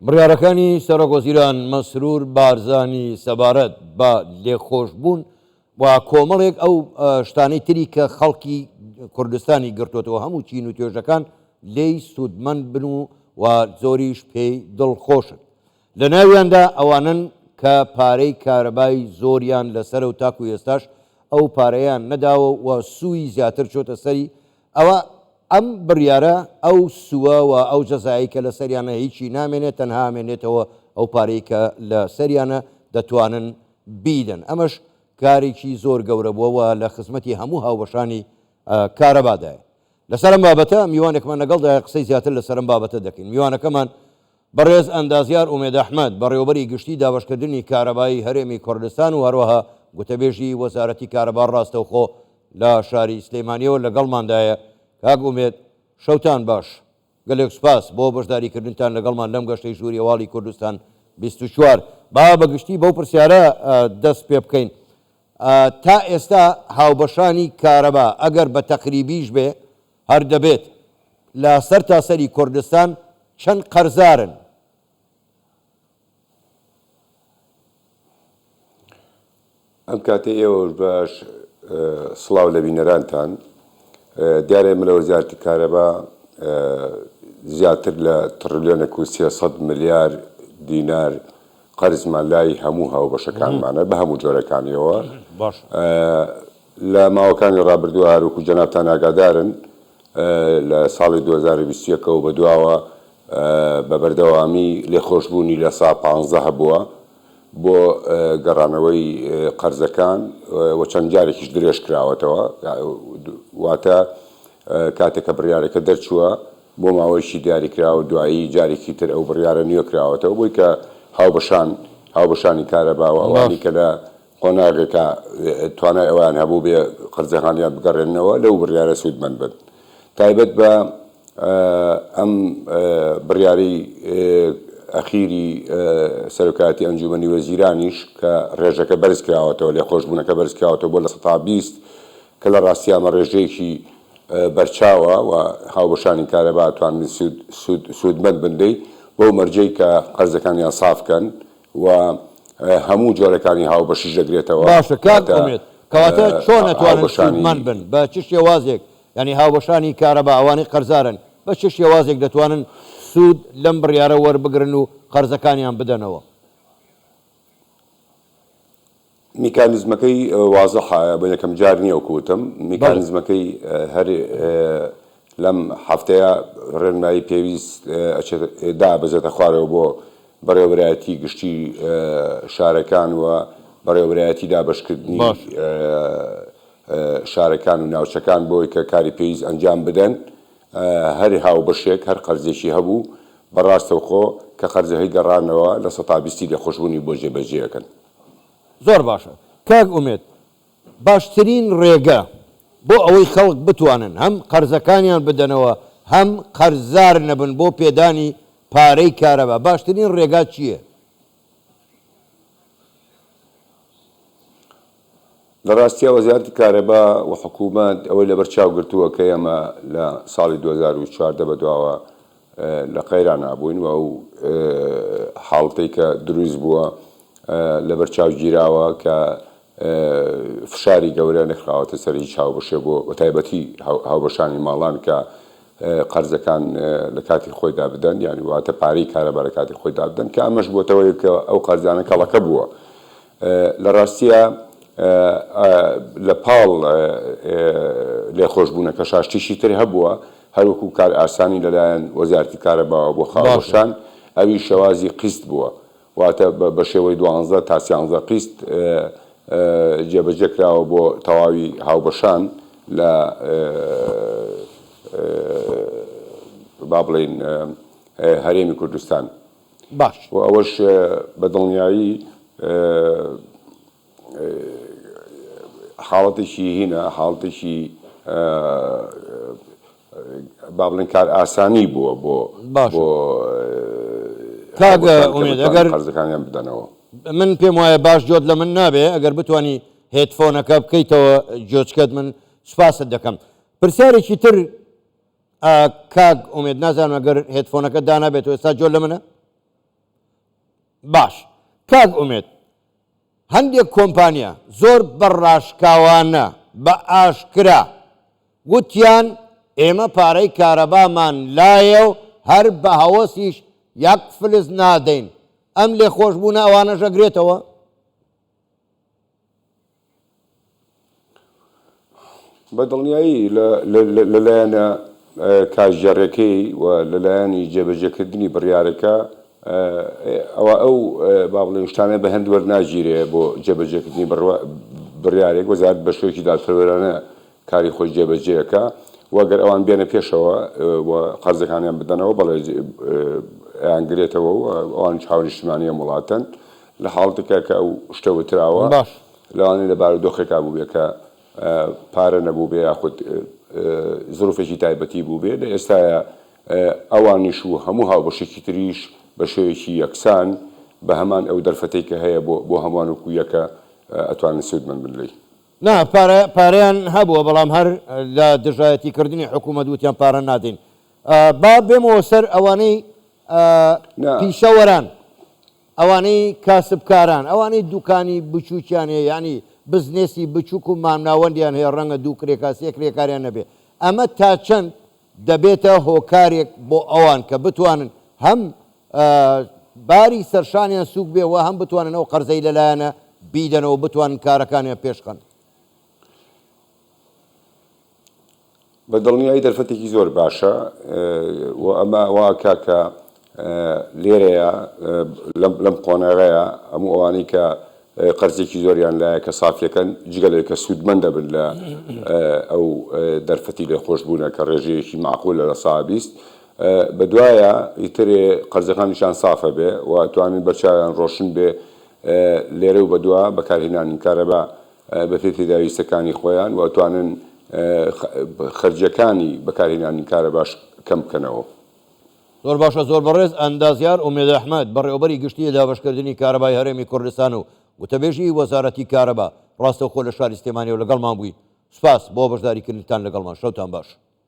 بڕیارەکانی سەرۆکوەزیران مەسرور بارزانی سەبارەت بە لێخۆشبوون و کۆمەڵێک ئەو شتانەی تری کە خەڵکی کوردستانی گرتوتەوە هەموو چین و توێژەکان لێی سوودمەند بن و زۆریش پێی دڵخۆشن. لە ناویاندا ئەوانن کە پارەی کارەبای زۆریان لەسەر و تاکو ئێستاش ئەو پارەیان نەداوە و سووی زیاتر چۆتە سەری ئەوە. ئەم بڕیارە ئەو سووە و ئەو جەزایی کە لە سەریانە هیچی نامێنێت تەنها مێنێتەوە ئەو پارەی کە لە سەریانە دەتوانن بیدەن. ئەمەش کارێکی زۆر گەورە بووەوە لە خزمەتی هەموو هاوبەشانی کارەبادایە. لەسەرم بابەتە میوانێکمان لەگەڵدا قسەی زیاتر لەسەرم بابەتە دەکەین. میوانەکەمان بەڕێز ئەندازیار ئومێد ئەحمەد بەڕێوەبەری گشتی دابەشکردنی کارەبایی هەرێمی کوردستان و هەروەها گوتەبێژی وەزارەتی کارەبا ڕاستەوخۆ لە شاری سلێمانیەوە لەگەڵماندایە. کاک ئومێد شەوتان باش، گەلێک سوپاس بۆ بەشداریکردنتان لەگەڵمان لەم گەشتەی ژووری هەواڵی کوردستان 24. با بەگشتی بەو پرسیارە دەست پێ بکەین. تا ئێستا هاوبەشانی کارەبا ئەگەر بە تەقریبیش بێ هەر دەبێت لە سەر تاسەری کوردستان چەند قەرزارن؟ ئەم کاتێ ئێوە باش سڵاو لە بینەرانتان. دیارە ئێمە لە وەزارەتی کارەبا زیاتر لە تڕلیۆنێک و 300 ملیار دینار قەرزمان لای هەموو هاوبەشەکانمانە بە هەموو جۆرەکانیەوە. لە ماوەکانی ڕابردووە هەروەکو جەنابتان ئاگادارن لە ساڵی 2021ەوە بەدواوە بە بەردەوامی لێخۆشبوونی لە سا 15 هەبووە بۆ گەڕانەوەی قەرزەکان و چەند جارێکیش درێژ کراوەتەوە. واتە کاتێککە بڕیارەکە دەرچووە بۆ ماوەیشی دیاریکراوە دوایی جارێکی تر ئەو بڕیارە نوێ کراوەتەوە بۆی کە هاوبەشانی کارەباوە ئەوانی کە لە قۆناغێکە توانای ئەویان هەبوو بێ قەرزەکانیان بگەڕێنەوە لەو بڕیارە سوودمەند بن. تایبەت بە ئەم بڕیاری ئەخیری سەرۆکایەتی ئەنجومەنی وەزیرانیش کە ڕێژەکە بەرز کراوەتەوە لێخۆشبوونەکە بەرز کراوەتەوە بۆ لە 120 کە لە ڕاستی ئەمە ڕێژەیەکی بەرچاوە و هاوبەشانی کارەبا توانن سوودمەند بندەی بۆ مەرجەی کە قەرزەکانیان سافکەن و هەموو جۆرەکانی هاوبەشیش دەگرێتەوە. باشە کاک ئومێد، کەواتە چۆن نەتوانن سوودمەند بن؟ بە چ شێوازێک؟ یعنی هاوبەشانی کارەبا ئەوانەی قەرزارن بە چ شێوازێک دەتوانن سوود لەم بڕیارە وەربگرن و قەرزەکانیان بدەنەوە؟ میکانیزمەکەی وازەحە بە یەکەم جار نییە وکوتم. میکانیزمەکەی هەر لەم هەفتەیە ڕێنمایی پێویست دابەزێتە خوارەوە بۆ بەڕێوەبەرایەتی گشتی شارەکان و بەڕێوەبەرایەتی دابەشکردنی شارەکان و ناوچەکان بۆی کە کاری پێویست ئەنجام بدەن. هەر هاوبەشێک هەر قەرزێکی هەبوو بەڕاستەوخۆ کە قەرزەکەی گەڕانەوە لە 120 لێخۆشبوونی بۆ جێبەجێەکەن. زۆر باشە کاک ئومێد، باشترین ڕێگە بۆ ئەوەی خەڵک بتوانن هەم قەرزەکانیان بدەنەوە هەم قەرزار نەبن بۆ پێدانی پارەی کارەبا، باشترین ڕێگا چییە؟ لە ڕاستیە وەزارەتی کارەبا و حکوومەت ئەوەی لەبەر چاو گرتووە کە ئێمە لە ساڵی 2014 بەدواوە لە قەیران نابووین و ئەو حاڵتەی کە دروست بووە لەبەر چاو گیراوە کە فشاری گەورە نەخراوەتە سەر هیچ هاوبەشێ بۆ بەتایبەتی هاوبەشانی ماڵان کە قەرزەکان لە کاتی خۆیدا بدەن، یانی واتە پارەی کارەبا لە کاتی خۆیدا بدەن کە ئەمەش بۆتەوەی کە ئەو قەرزانە کەڵەکە بووە. لە ڕاستیە لە پاڵ لێخۆشبوونەکە شاشتیشی تر هەبووە هەروەکو کار ئاسانی لەلایەن وەزارەتی کارەباوە بۆ هاوبەشان ئەوی شەوازی قیست بووە، واتە بە شێوەی 12 تا 13 قیست جێبەجێ کراوە بۆ تەواوی هاوبەشان لە با بڵێن هەرێمی کوردستان. باش و ئەوەش بە دڵنیایی حاڵەتێکی هینە، حاڵەتێکی با بڵێن کار ئاسانی بووە بۆ کاک ئومێد ئەگەر قەرزەکانیان بدەنەوە. من پێم وایە باش جۆت لە من نابێ، ئەگەر بتانی هێدفۆنەکە بکەیتەوە جۆچکەت من سوپاست دەکەم. پرسیارێکی تر کاک ئومێد، نازانم ئەگەر هێدفۆنەکە دانابێتەوە ئێستا جۆر لە منە؟ باش کاک ئومێد هەندێک کۆمپانیا زۆر بەڕاشکاوانە بە ئاشکرا وتیان ئێمە پارەی کارەبامان لایە و هەر بە هەوەسیش یەک فلس نادەین ئەم لێ خۆشببوونە ئەوانەش ئەگرێتەوە بە دڵنیایی لەلایەنە کاژێڕەکەی و لەلایەنی جێبەجێکردنی بڕیارەکە ئەو با بڵێن شتانە بە هەند وەرناگیرێ بۆ جێبەجێکردنی بڕیارێک وەزارەت بە شێوەیەکی دادپەروەرانە کاری خۆی جێبەجێەکە وەگەر ئەوان بێنە پێشەوە قەرزەکانیان بدەنەوە بەڵێ ئەیانگرێتەوە و ئەوان چاوەڕێی نیشتیمانیە وڵاتن لە حاڵەتێکە کە ئەو شتە وتراوە لەوانەیە لە بارودۆخێکا بوو بێ کە پارە نەبوو بێ یاخود زروفێکی تایبەتی بوو بێ لە ئێستاە ئەوانیش و هەموو هاوبەشێکی تریش بە شێوەیەکی یەکسان بە هەمان ئەو دەرفەتەی کە هەیە بۆ هەمووان وەکو یەکە ئەتوانن سودمەند بن نا پارەیان هەبووە بەڵام هەر لە دژایەتیکردنی حکوومەت وتیان پارە نادەین با بێمەوە سەر ئەوانەی پیشەوەران ئەوانەی کاسبکاران ئەوانەی دوکانی بچووکیان هەیە ینی بزنێسی بچووک و مامناوەندیان هەیە ڕەنگە دوو کرێکا سێ کرێکاریان نەبێ ئەمە تا چەند دەبێتە هۆکارێک بۆ ئەوان کە بتوانن هەم باری سەرشانیان سووک بێ و هەم بتوانن ئەو قەرزەی لەلایەنە بیدەنەوە بتوانن کارەکانیان پێشخەن بە دڵنیایی دەرفەتێکی زۆر باشە و ئەمە واکە کە لێرەیە لەم قۆنەغەیە هەموو ئەوانەی کە قەرزێکی زۆریان لایە کە سافیەکەن جگەلێک کە سوودمەند دەبن لە ئەو دەرفەتی لێخۆشبوونە کە ڕێژەیەکی معقولە لە سابیست بە دوایە ئیترێ قەرزەکانیشان سافە بێ و توانین بەرچاویان ڕۆشن بێ لێرە و بەدووە بەکارهێنانی کارەبا بە پێ تێداویستەکانی خۆیان و توانن خەرجەکانی بەکارهێنانی کارەباش کەم بکەنەوە زۆر باشە زۆر بەڕێز ئەندازیار ئومێد ئەحمەد بەڕێوەبەری گشتی دابەشکردنی کارەبای هەرێمی کوردستان و وتەبێژی وەزارەتی کارەبا ڕاستەوخۆ لە شاری سلێمانیەوە لەگەڵمان بووی سوپاس بۆ بەشداریکردنتان لەگەڵمان شەوتان باش